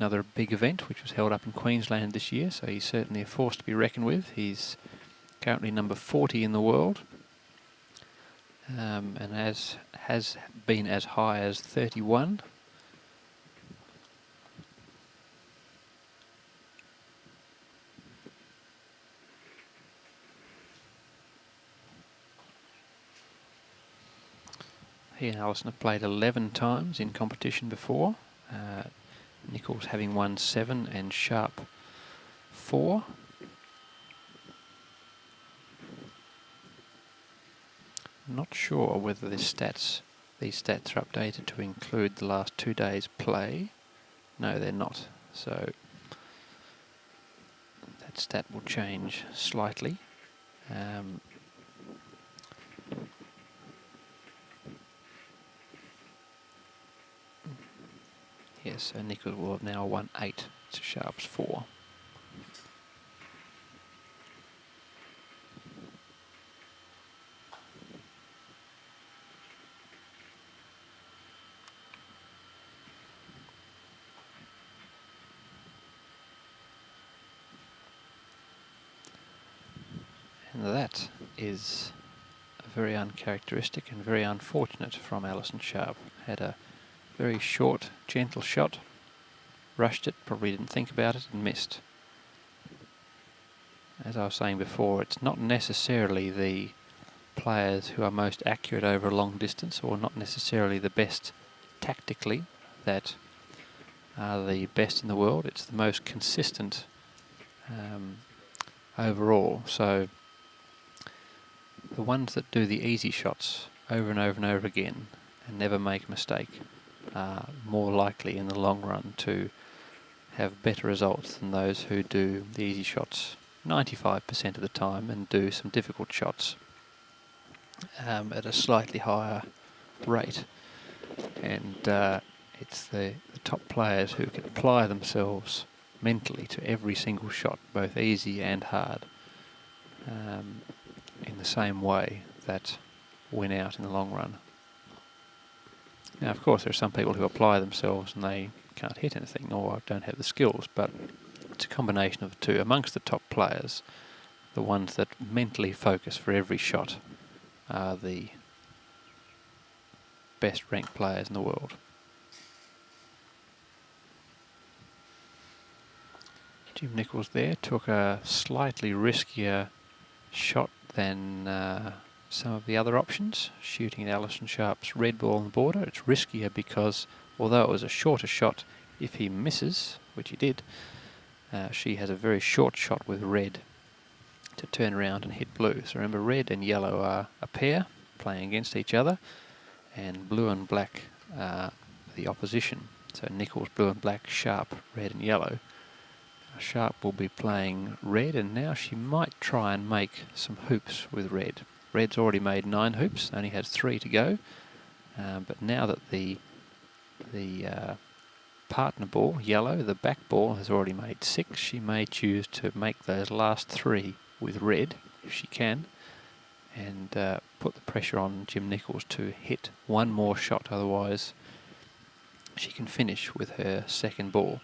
another big event which was held up in Queensland this year, so he's certainly a force to be reckoned with. He's currently number 40 in the world, and has been as high as 31. He and Alison have played 11 times in competition before, Nichols having won 7 and Sharp 4. Not sure whether these stats are updated to include the last 2 days' play. No, they're not. So that stat will change slightly. Yes, so Nichols will have now won 8 to Sharp's 4. And that is very uncharacteristic and very unfortunate from Alison Sharp. Had a very short, gentle shot, rushed it, probably didn't think about it and missed. As I was saying before, it's not necessarily the players who are most accurate over a long distance, or not necessarily the best tactically, that are the best in the world. It's the most consistent overall. So the ones that do the easy shots over and over and over again and never make a mistake are more likely in the long run to have better results than those who do the easy shots 95% of the time and do some difficult shots at a slightly higher rate. And it's the top players who can apply themselves mentally to every single shot, both easy and hard, in the same way, that win out in the long run. Now, of course, there are some people who apply themselves and they can't hit anything or don't have the skills, but it's a combination of the two. Amongst the top players, the ones that mentally focus for every shot are the best ranked players in the world. Jim Nichols there took a slightly riskier shot than some of the other options, shooting at Alison Sharp's red ball on the border. It's riskier because, although it was a shorter shot, if he misses, which he did, she has a very short shot with red to turn around and hit blue. So remember, red and yellow are a pair playing against each other, and blue and black are the opposition. So Nichols, blue and black, Sharp, red and yellow. Sharp will be playing red, and now she might try and make some hoops with red. Red's already made 9 hoops, only has 3 to go, but now that the partner ball, yellow, the back ball, has already made 6, she may choose to make those last 3 with red, if she can, and put the pressure on Jim Nichols to hit one more shot, otherwise she can finish with her second ball.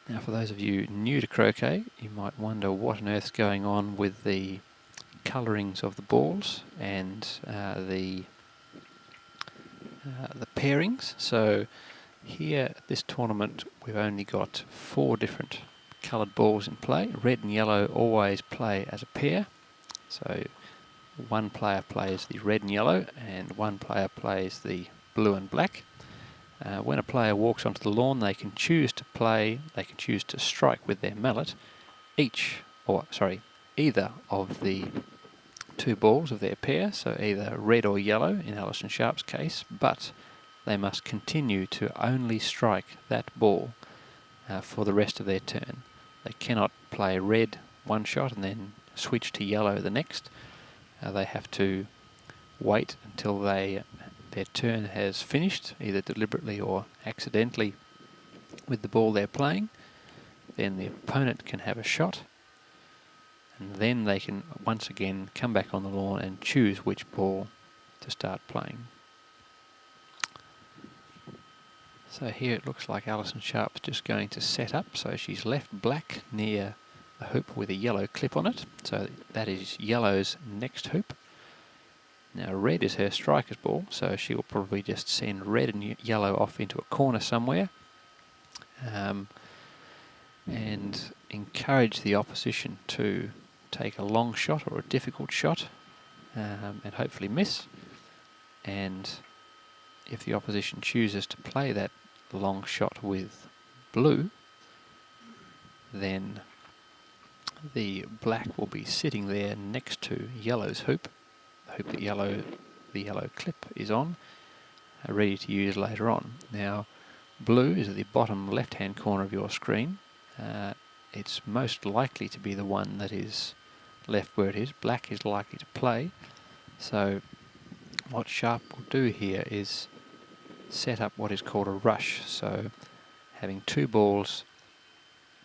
Now, for those of you new to croquet, you might wonder what on earth's going on with the colourings of the balls and the pairings. So here at this tournament, we've only got 4 different coloured balls in play. Red and yellow always play as a pair. So one player plays the red and yellow and one player plays the blue and black. When a player walks onto the lawn, they can choose to strike with their mallet either of the 2 balls of their pair, so either red or yellow in Alison Sharp's case, but they must continue to only strike that ball for the rest of their turn. They cannot play red one shot and then switch to yellow the next. They have to wait until their turn has finished, either deliberately or accidentally, with the ball they're playing. Then the opponent can have a shot, and then they can once again come back on the lawn and choose which ball to start playing. So here it looks like Alison Sharp's just going to set up. So she's left black near a hoop with a yellow clip on it. So that is yellow's next hoop. Now red is her striker's ball, so she will probably just send red and yellow off into a corner somewhere. And encourage the opposition to take a long shot or a difficult shot and hopefully miss. And if the opposition chooses to play that long shot with blue, then the black will be sitting there next to yellow's hoop, the hoop that the yellow clip is on, ready to use later on. Now, blue is at the bottom left-hand corner of your screen. It's most likely to be the one that is left where it is. Black is likely to play. So what Sharp will do here is set up what is called a rush. So having two balls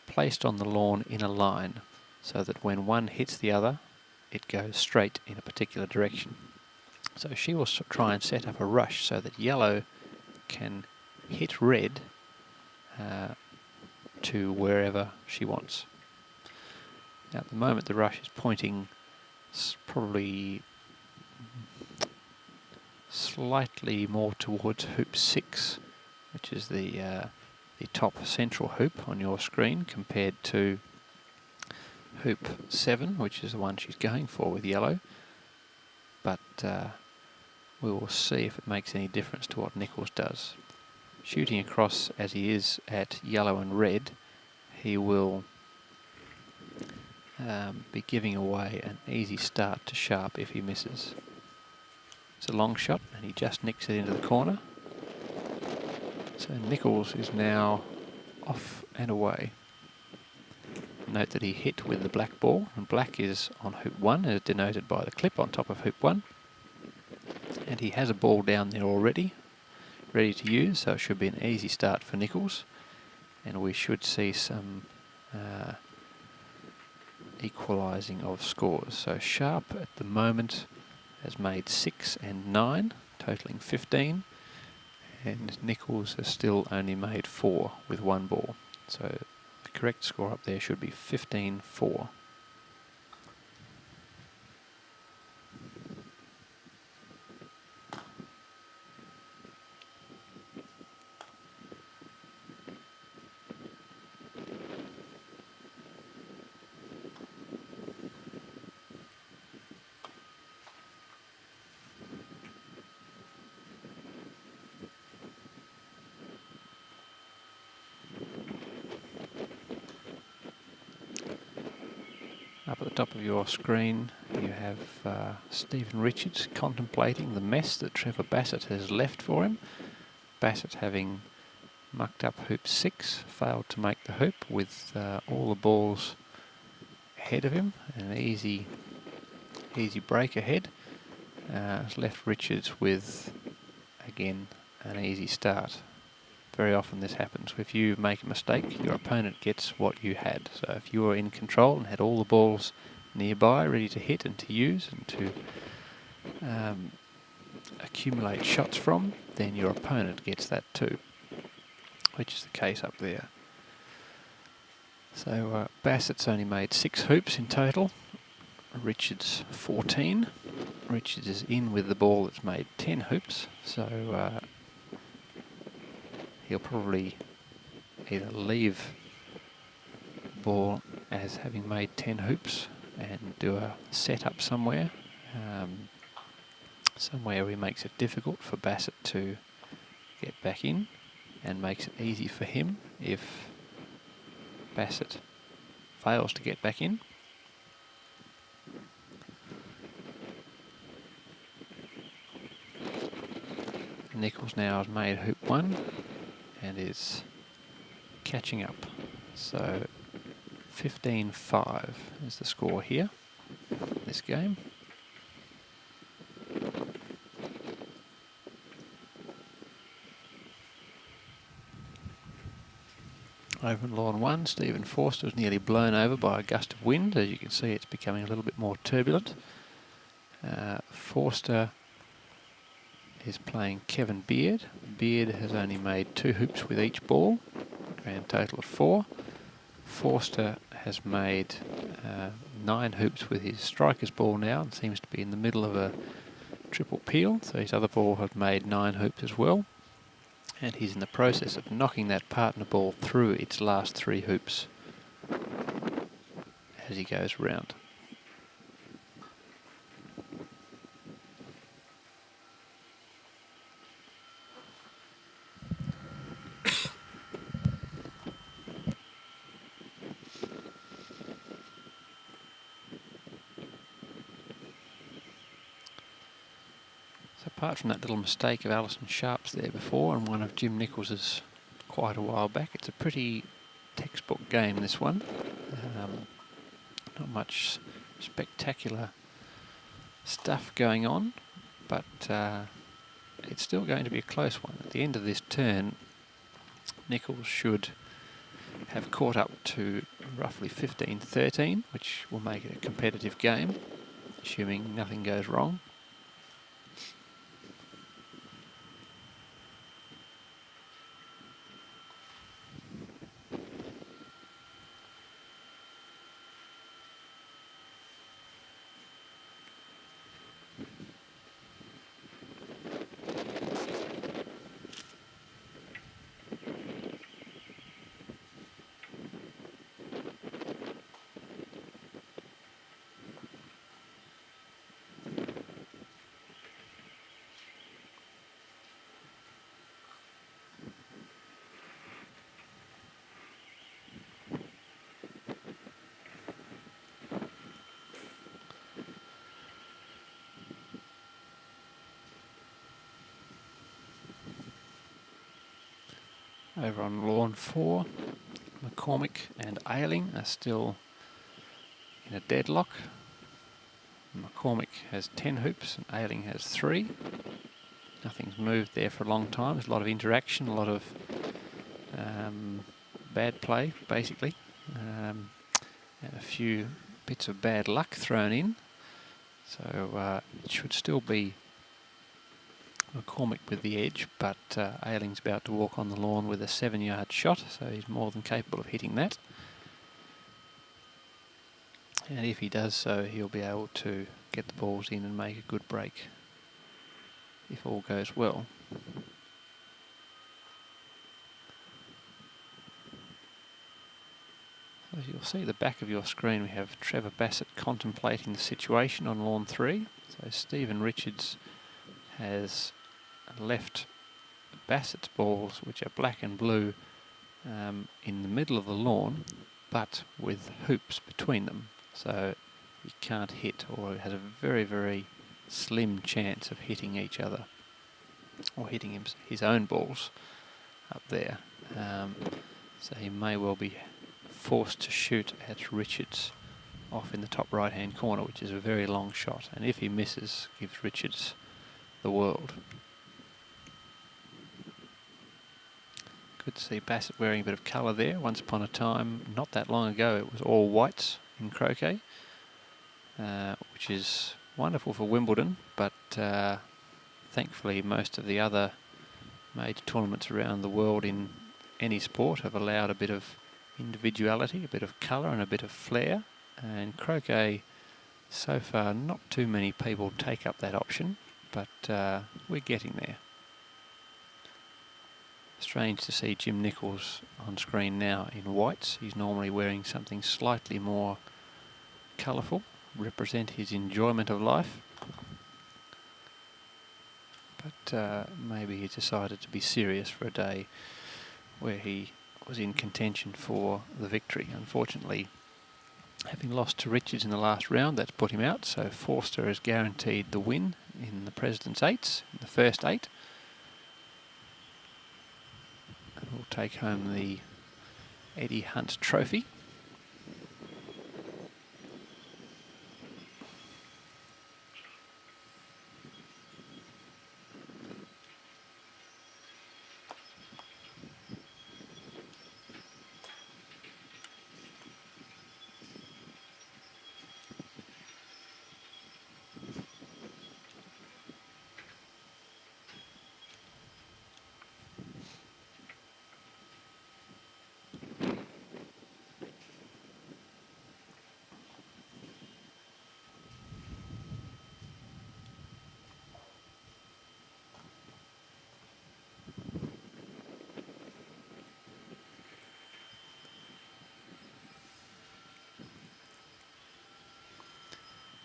placed on the lawn in a line so that when one hits the other, it goes straight in a particular direction. So she will try and set up a rush so that yellow can hit red to wherever she wants. Now at the moment the rush is pointing probably slightly more towards hoop 6, which is the top central hoop on your screen, compared to hoop 7, which is the one she's going for with yellow. But we will see if it makes any difference to what Nichols does. Shooting across as he is at yellow and red, he will be giving away an easy start to Sharp if he misses. It's a long shot and he just nicks it into the corner. So Nichols is now off and away. Note that he hit with the black ball, and black is on hoop 1 as denoted by the clip on top of hoop 1. And he has a ball down there already, ready to use, so it should be an easy start for Nichols. And we should see some equalising of scores. So Sharp at the moment has made 6 and 9, totalling 15, and Nichols has still only made 4 with one ball. So the correct score up there should be 15-4. Up at the top of your screen you have Stephen Richards contemplating the mess that Trevor Bassett has left for him. Bassett, having mucked up hoop 6, failed to make the hoop with all the balls ahead of him. An easy break ahead. Has left Richards with, again, an easy start. Very often this happens. If you make a mistake, your opponent gets what you had. So if you were in control and had all the balls nearby, ready to hit and to use and to accumulate shots from, then your opponent gets that too, which is the case up there. So Bassett's only made 6 hoops in total. Richards 14. Richards is in with the ball that's made 10 hoops. So he'll probably either leave the ball as having made 10 hoops and do a setup somewhere, somewhere where he makes it difficult for Bassett to get back in, and makes it easy for him if Bassett fails to get back in. Nichols now has made hoop 1 and is catching up. So 15-5 is the score here in this game. Over in lawn 1, Stephen Forster was nearly blown over by a gust of wind. As you can see, it's becoming a little bit more turbulent. Forster is playing Kevin Beard. Beard has only made 2 hoops with each ball, grand total of 4. Forster has made 9 hoops with his striker's ball now and seems to be in the middle of a triple peel, so his other ball had made 9 hoops as well. And he's in the process of knocking that partner ball through its last 3 hoops as he goes round. So apart from that little mistake of Alison Sharp's there before and one of Jim Nichols's quite a while back, it's a pretty textbook game, this one. Not much spectacular stuff going on, but it's still going to be a close one. At the end of this turn, Nichols should have caught up to roughly 15-13, which will make it a competitive game, assuming nothing goes wrong. Over on lawn 4, McCormick and Ayling are still in a deadlock. McCormick has 10 hoops and Ayling has 3. Nothing's moved there for a long time. There's a lot of interaction, a lot of bad play, basically, and a few bits of bad luck thrown in. So it should still be McCormick with the edge, but Ayling's about to walk on the lawn with a 7-yard shot, so he's more than capable of hitting that. And if he does so, he'll be able to get the balls in and make a good break, if all goes well. As you'll see at the back of your screen, we have Trevor Bassett contemplating the situation on lawn 3. So Stephen Richards has left Bassett's balls, which are black and blue, in the middle of the lawn, but with hoops between them. So he can't hit, or has a very, very slim chance of hitting each other, or hitting his own balls up there. So he may well be forced to shoot at Richards off in the top right-hand corner, which is a very long shot. And if he misses, gives Richards the world. Good to see Bassett wearing a bit of colour there. Once upon a time, not that long ago, it was all whites in croquet, which is wonderful for Wimbledon, but thankfully most of the other major tournaments around the world in any sport have allowed a bit of individuality, a bit of colour and a bit of flair. And croquet, so far, not too many people take up that option, but we're getting there. Strange to see Jim Nichols on screen now in whites. He's normally wearing something slightly more colourful, represent his enjoyment of life. But maybe he decided to be serious for a day where he was in contention for the victory. Unfortunately, having lost to Richards in the last round, that's put him out, so Forster has guaranteed the win in the President's 8s, in the first 8. And will take home the Eddie Hunt Trophy.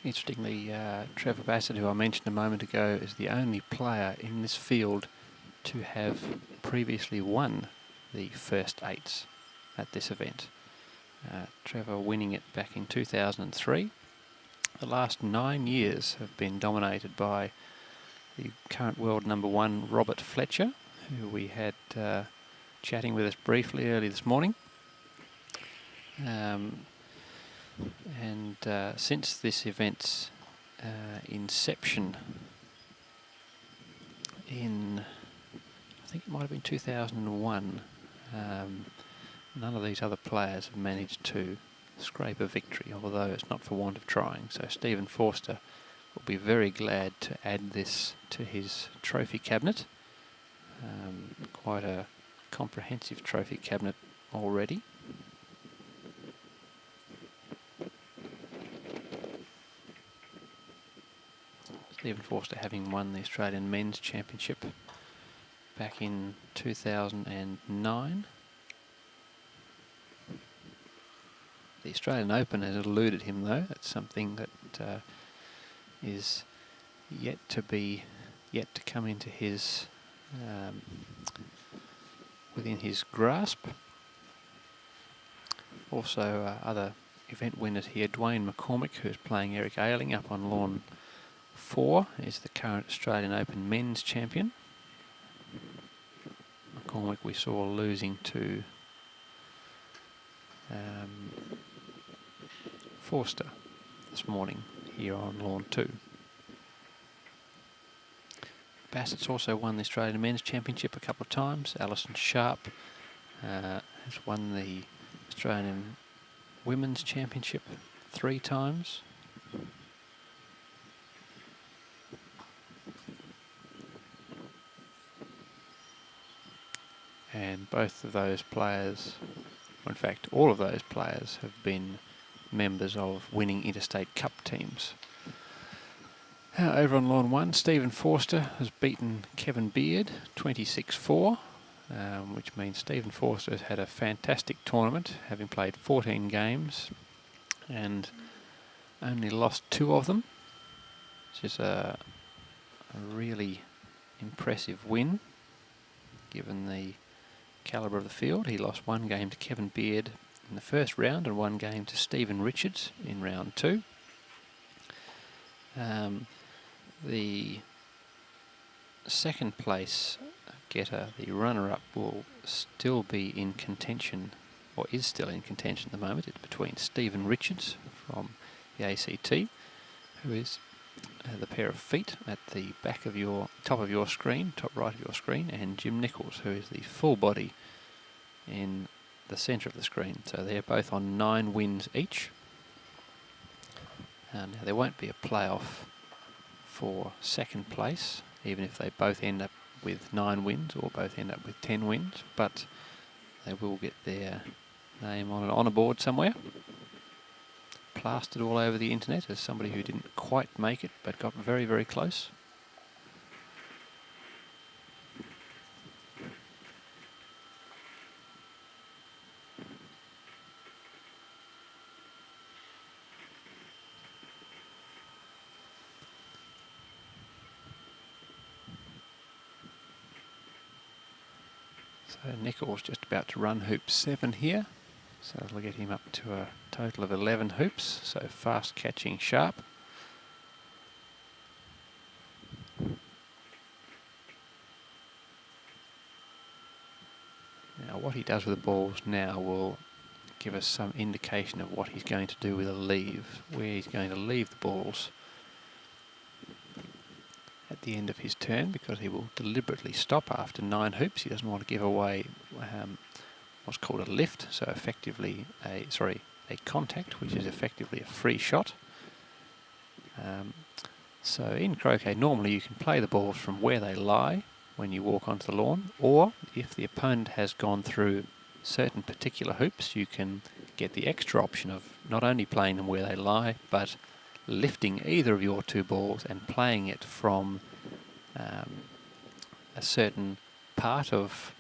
Interestingly, Trevor Bassett, who I mentioned a moment ago, is the only player in this field to have previously won the first 8's at this event. Trevor winning it back in 2003. The last 9 years have been dominated by the current world #1, Robert Fletcher, who we had chatting with us briefly early this morning. Since this event's inception in, I think it might have been 2001, none of these other players have managed to scrape a victory, although it's not for want of trying. So Stephen Forster will be very glad to add this to his trophy cabinet. Quite a comprehensive trophy cabinet already. Stephen Forster having won the Australian Men's Championship back in 2009. The Australian Open has eluded him though. That's something that is yet to come into his within his grasp. Also other event winners here. Dwayne McCormick, who's playing Eric Ayling up on lawn 4, is the current Australian Open Men's Champion. McCormick we saw losing to Forster this morning here on lawn 2. Bassett's also won the Australian Men's Championship a couple of times. Alison Sharp has won the Australian Women's Championship 3 times. And both of those players, or in fact all of those players, have been members of winning interstate cup teams. Over on lawn 1, Stephen Forster has beaten Kevin Beard 26-4, which means Stephen Forster has had a fantastic tournament, having played 14 games and only lost 2 of them, which is a really impressive win given the calibre of the field. He lost 1 game to Kevin Beard in the first round and 1 game to Stephen Richards in round 2. The second place getter, the runner-up, will still be in contention, or is still in contention at the moment. It's between Stephen Richards from the ACT, who is the pair of feet at the back of your, top of your screen, top right of your screen, and Jim Nichols, who is the full body in the centre of the screen. So they're both on 9 wins each. Now there won't be a playoff for second place, even if they both end up with 9 wins or both end up with 10 wins, but they will get their name on an honour board somewhere, plastered all over the internet as somebody who didn't quite make it but got very, very close. So Nichols just about to run hoop 7 here, so that'll get him up to a total of 11 hoops, so fast catching sharp. Now what he does with the balls now will give us some indication of what he's going to do with a leave, where he's going to leave the balls at the end of his turn, because he will deliberately stop after 9 hoops. He doesn't want to give away what's called a lift, so effectively a contact, which is effectively a free shot. So in croquet, normally you can play the balls from where they lie when you walk onto the lawn, or if the opponent has gone through certain particular hoops, you can get the extra option of not only playing them where they lie, but lifting either of your 2 balls and playing it from a certain part of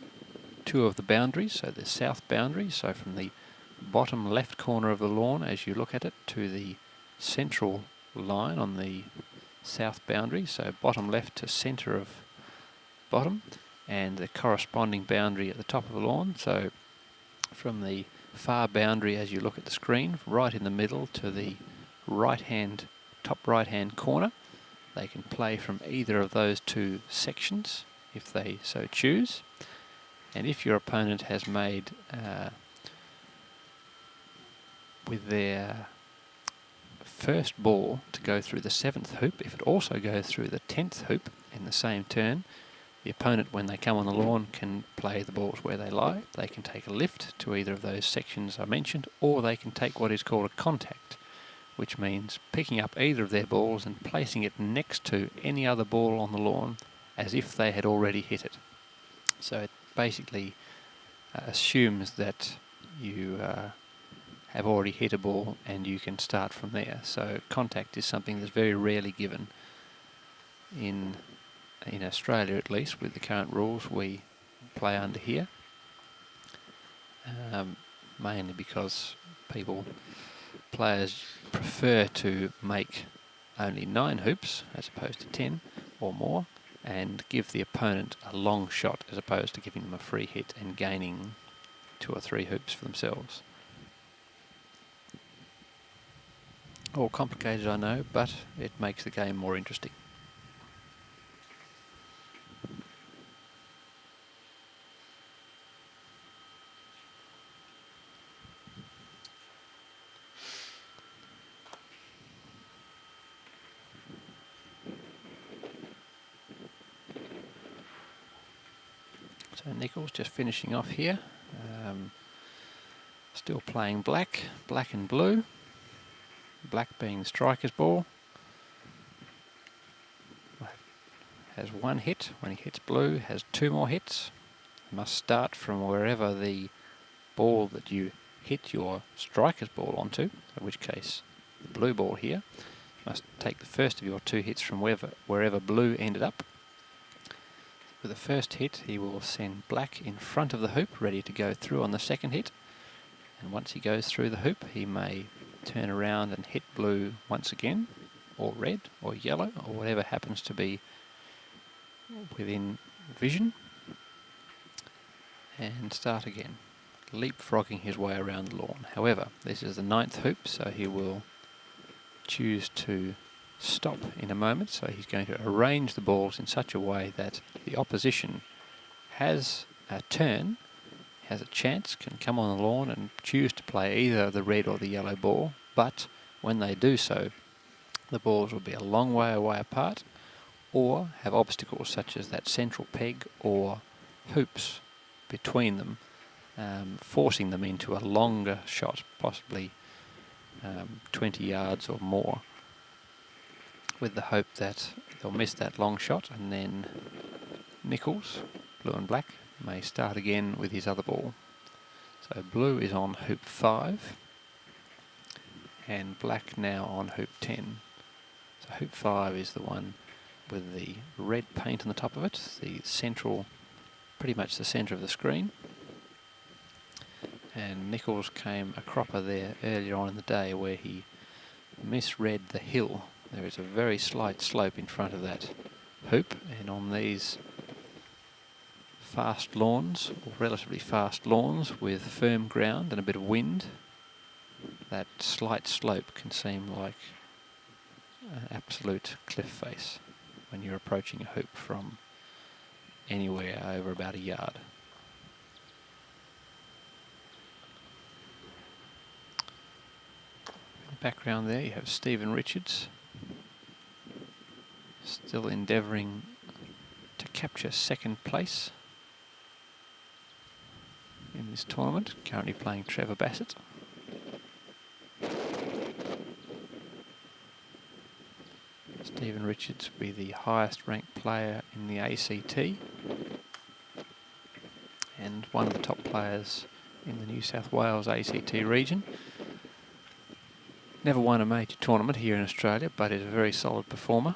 2 of the boundaries, so the south boundary, so from the bottom left corner of the lawn as you look at it to the central line on the south boundary, so bottom left to centre of bottom, and the corresponding boundary at the top of the lawn. So from the far boundary as you look at the screen, right in the middle to the top right hand corner, they can play from either of those two sections if they so choose. And if your opponent has made with their first ball to go through the 7th hoop, if it also goes through the 10th hoop in the same turn, the opponent, when they come on the lawn, can play the balls where they lie. They can take a lift to either of those sections I mentioned, or they can take what is called a contact, which means picking up either of their balls and placing it next to any other ball on the lawn as if they had already hit it. So it basically assumes that you have already hit a ball and you can start from there. So contact is something that's very rarely given. In Australia, at least, with the current rules we play under here, mainly because players prefer to make only 9 hoops as opposed to 10 or more, and give the opponent a long shot as opposed to giving them a free hit and gaining 2 or 3 hoops for themselves. All complicated, I know, but it makes the game more interesting. So Nichols just finishing off here, still playing black and blue, black being the striker's ball. Has 1 hit. When he hits blue, has 2 more hits. Must start from wherever the ball that you hit your striker's ball onto, in which case the blue ball here, must take the first of your 2 hits from wherever blue ended up. With the first hit, he will send black in front of the hoop, ready to go through on the second hit. And once he goes through the hoop, he may turn around and hit blue once again, or red, or yellow, or whatever happens to be within vision, and start again, leapfrogging his way around the lawn. However, this is the 9th hoop, so he will choose to stop in a moment, so he's going to arrange the balls in such a way that the opposition has a turn, has a chance, can come on the lawn and choose to play either the red or the yellow ball, but when they do so, the balls will be a long way away apart or have obstacles such as that central peg or hoops between them, forcing them into a longer shot, possibly 20 yards or more, with the hope that they'll miss that long shot, and then Nichols, blue and black, may start again with his other ball. So blue is on hoop 5 and black now on hoop 10. So hoop 5 is the one with the red paint on the top of it, the central, pretty much the centre of the screen. And Nichols came a cropper there earlier on in the day where he misread the hill. There is a very slight slope in front of that hoop, and on these fast lawns, or relatively fast lawns with firm ground and a bit of wind, that slight slope can seem like an absolute cliff face when you're approaching a hoop from anywhere over about a yard. In the background there you have Stephen Richards, still endeavouring to capture 2nd place in this tournament, currently playing Trevor Bassett. Stephen Richards will be the highest ranked player in the ACT and one of the top players in the New South Wales ACT region. Never won a major tournament here in Australia, but is a very solid performer.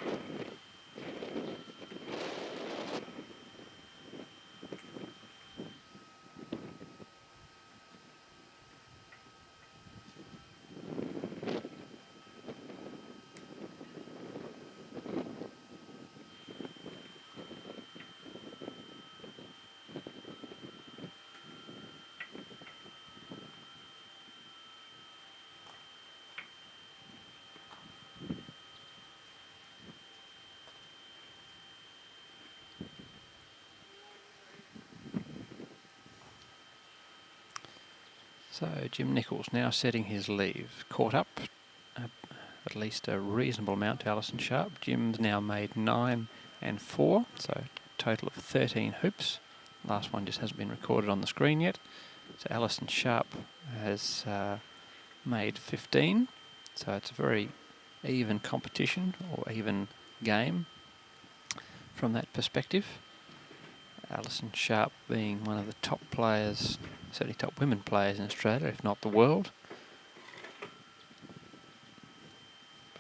So Jim Nichols now setting his leave. Caught up at least a reasonable amount to Alison Sharp. Jim's now made 9 and 4, so a total of 13 hoops. Last one just hasn't been recorded on the screen yet. So Alison Sharp has made 15, so it's a very even competition or even game from that perspective. Alison Sharp being one of the top players, certainly top women players in Australia, if not the world.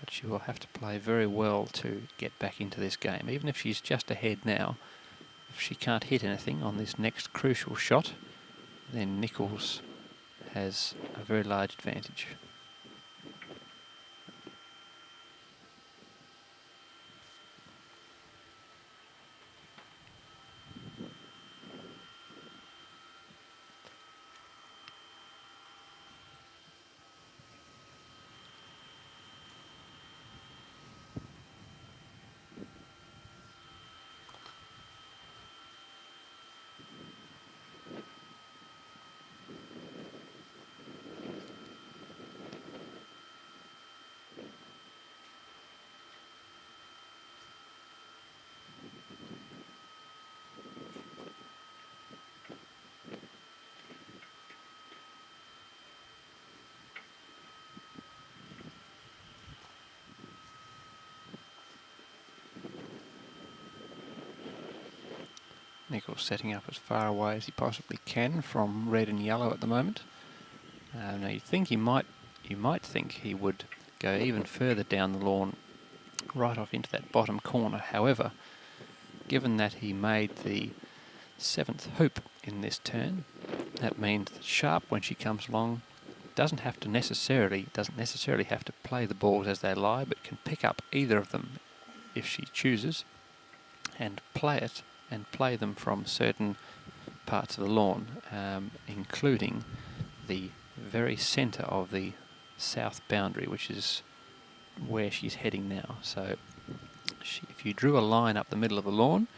But she will have to play very well to get back into this game. Even if she's just ahead now, if she can't hit anything on this next crucial shot, then Nichols has a very large advantage. Nichols setting up as far away as he possibly can from red and yellow at the moment. Now you might think he would go even further down the lawn, right off into that bottom corner. However, given that he made the 7th hoop in this turn, that means that Sharp, when she comes along, doesn't necessarily have to play the balls as they lie, but can pick up either of them if she chooses and play them from certain parts of the lawn, including the very centre of the south boundary, which is where she's heading now. So if you drew a line up the middle of the lawn,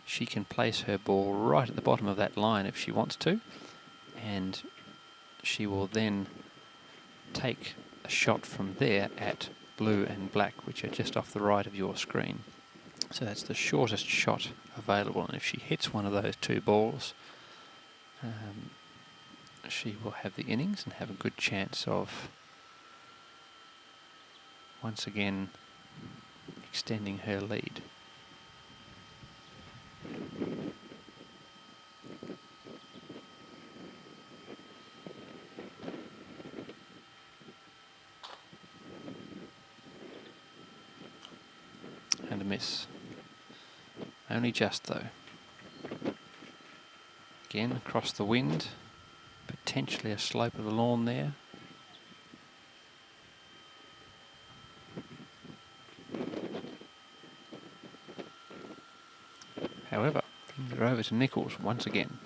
she can place her ball right at the bottom of that line if she wants to, and she will then take a shot from there at blue and black, which are just off the right of your screen. So that's the shortest shot available, and if she hits one of those two balls, she will have the innings and have a good chance of once again extending her lead. And a miss. Only just though. Again across the wind, potentially a slope of the lawn there. However, they're over to Nichols once again.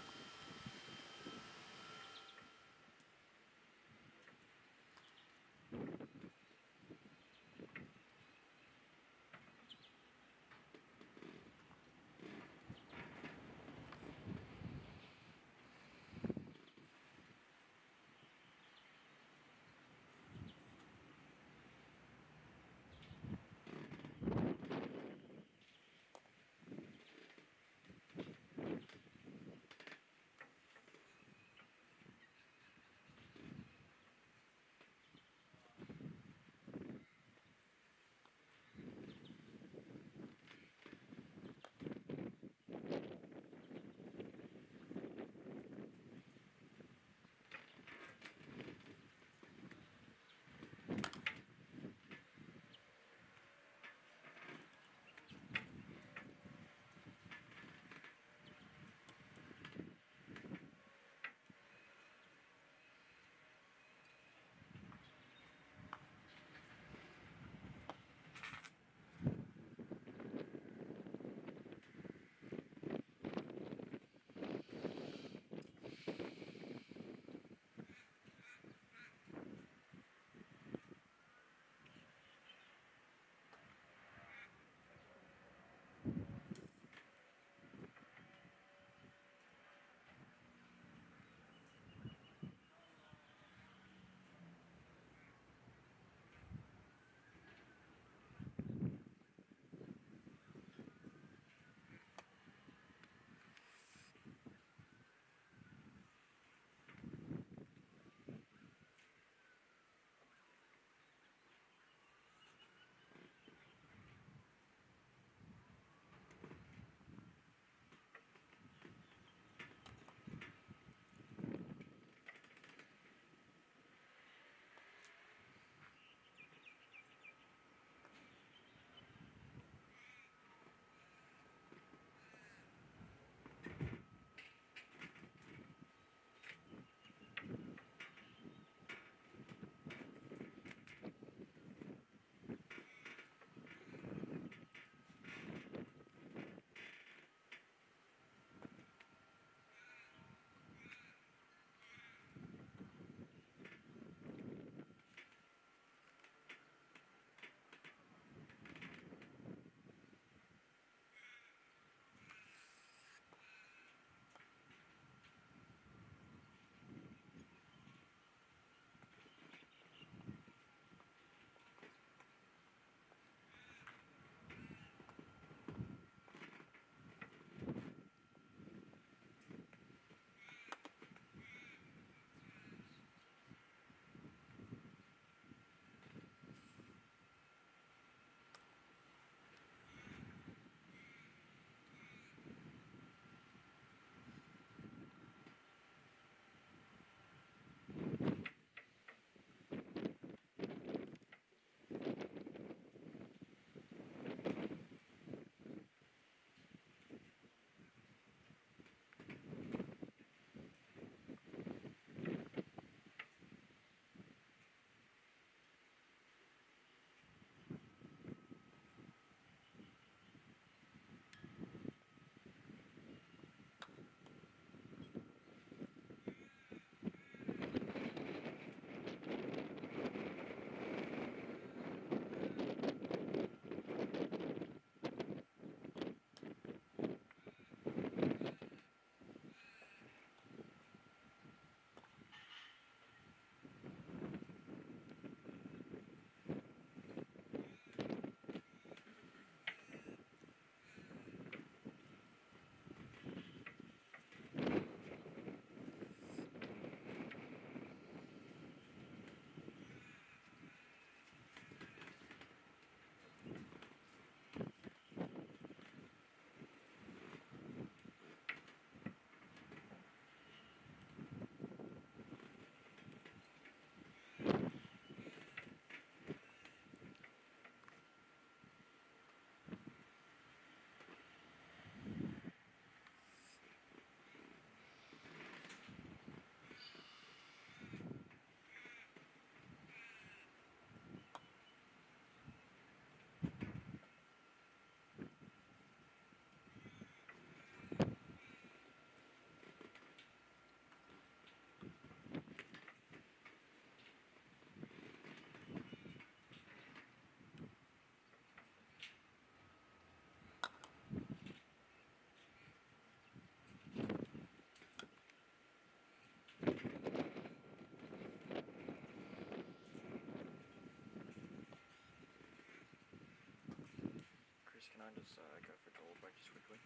just go for gold break just quickly.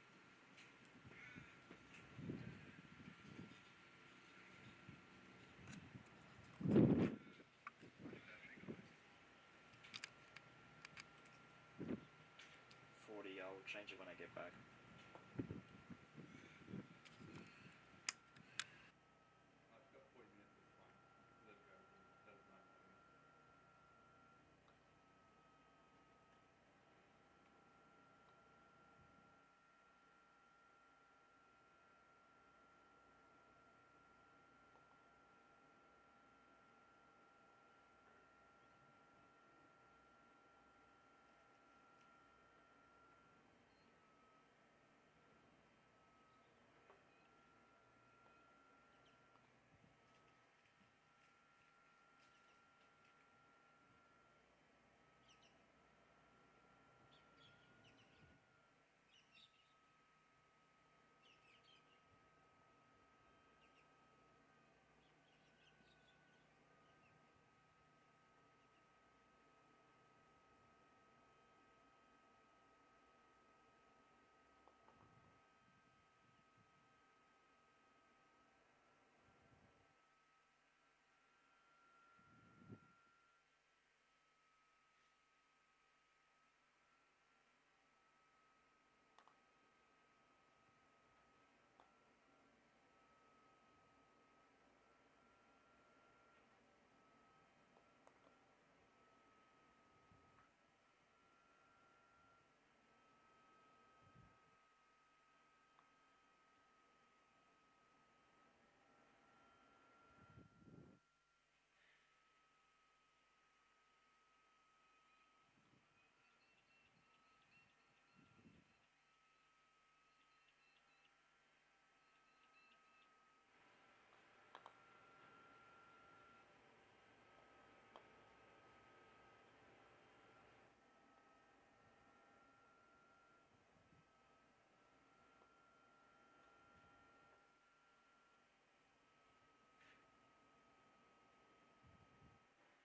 $40, I'll change it when I get back.